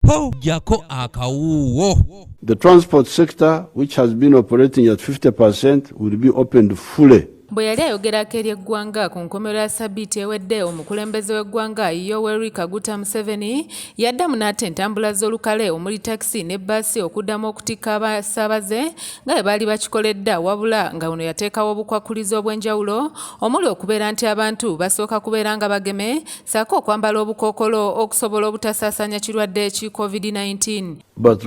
po jako akawuwo. The transport sector, which has been operating at 50%, will be opened fully. Bwe yali ayogerako eri eggwanga ku nkomerero ya Sabbiiti ewedde, omukulembeze w'eggwanga Yoweri Kaguta Museveni yaddamu n'ate entambula z'olukale omuli takisi ne bbaasi okuddamu okutikka abasaabaze nga bwe baali bakikoledda, wabula nga ono yateekawo obukwakkulizo obw'enjawulo omuli okubeera nti abantu basooka kubeera nga bageme ssaako okwambala obukookolo okusobola obutasaasaanya kirwadde ki COVID-19. But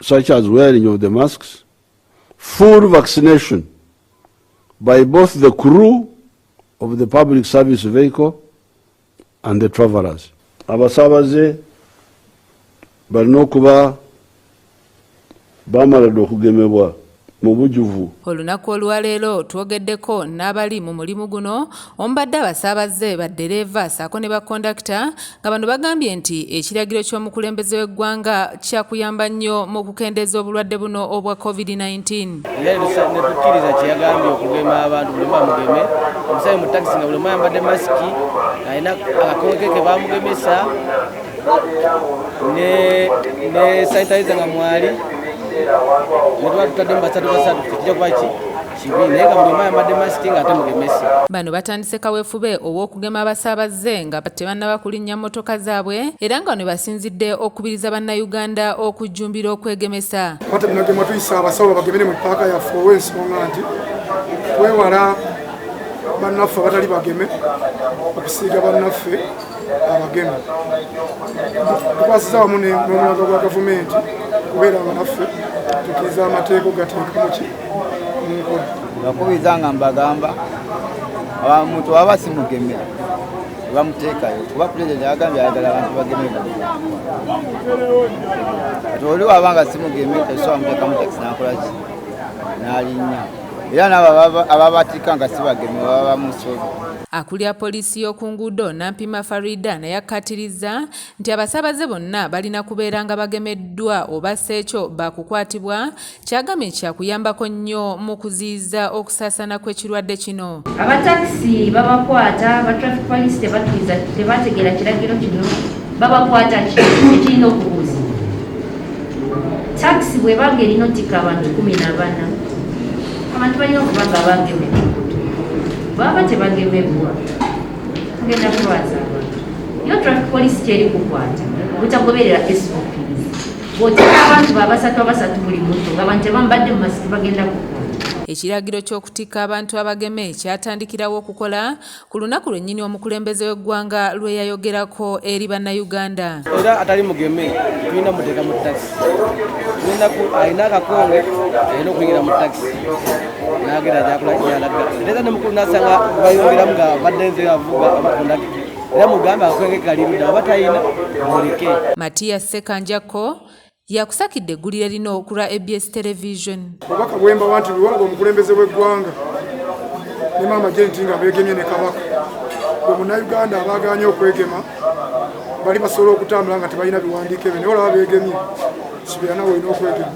such as wearing of the masks, full vaccination by both the crew of the public service vehicle and the travelers. Abasaabaze balina okuba bamala okugemebwa mu bujjuvu. Olunaku olwaleero twogeddeko n'abali mu mulimu guno omubadde abasaabaze baddereeva ssaako ne bakondakita nga bano bagambye nti ekiragiro ky'omukulembeze w'eggwanga kyakuyamba nnyo mu kukendeeza obulwadde buno obwa COVID-19. Netukkiriza kyeyagambye okugema abantu buli bamugeme omusaayi mu takisi nga buli omu ayambadde masiki alina akakoke ke bamugemesa ne sanitayiza nga mwali Bano batandise kaweefube ow'okugema abasaabaze nga tebannaba kulinnya mmotoka zaabwe era nga ne basinzidde okubiriza bannayuganda okujjumbira okwegemesa. Ate binagema tuyisa abasawo bagemere mu paaka yaffe ow'ensonga nti twewala bannaffe abatali bageme okusiiga bannaffe abageme. Tukwasiza wamu n'omulaga gwa gavumenti kubeera nga naffe tukkiriza amateeka gateekamu ki mu nkola. Bakubiriza nga mbagamba omuntu waba si mugeme bamuteekayo kuba pulezidenti yagambye ayagala abantu bageme bonna. Kati oli waba nga si mugeme tesobola muteeka mu takisi n'akola ki n'alinnya. Era n'abo ababatika nga si bageme baba bamusobi. Akulira poliisi y'oku nguudo Nampima Farida naye akkaatirizza nti abasaabaze bonna balina kubeera nga bagemeddwa oba si ekyo baakukwatibwa, kyagambye kyakuyambako nnyo mu kuziyiza okusaasaana kw'ekirwadde kino. Abatakisi babakwata, ba traffic police tebategeera kiragiro kino, babakwata ekirina okubuuza. Takisi bw'ebanga erina ottika abantu 14, abantu balina okuba nga bagemebwa. Baba tebagemebwa ngenda kulwaza abantu. Yo traffic police kyeri kukwata butagoberera SOPs. Bw'oteeka abantu basatu buli muntu ng'abantu tebambadde mu masiki bagenda kukwata. Ekiragiro ky'okutikka abantu abageme kyatandikirawo okukola ku lunaku lwennyini omukulembeze w'eggwanga lwe yayogerako eri bannayuganda. Era atali mugeme tulina muteeka mu takisi. Alina akakonge alina okuyingira mu takisi n'agenda gy'akola ky'alaga. Era ne mukulu n'asanga bayongeramu nga baddenze avuga abakondakiti. Era mugambe akakonge kali ludda oba talina muleke. Matias Sekanjako yakusakidde eggulire lino okulwa ABS Television. Obubaka bwemba wanti luwanga omukulembeze w'eggwanga ne maama Jenti nga beegemye ne Kabaka. Bwe munnayuganda abaaganye okwegema bali basobola okutambula nga tebalina biwandiiko ebyo naye olaba beegemye kibeera nawe olina okwegema.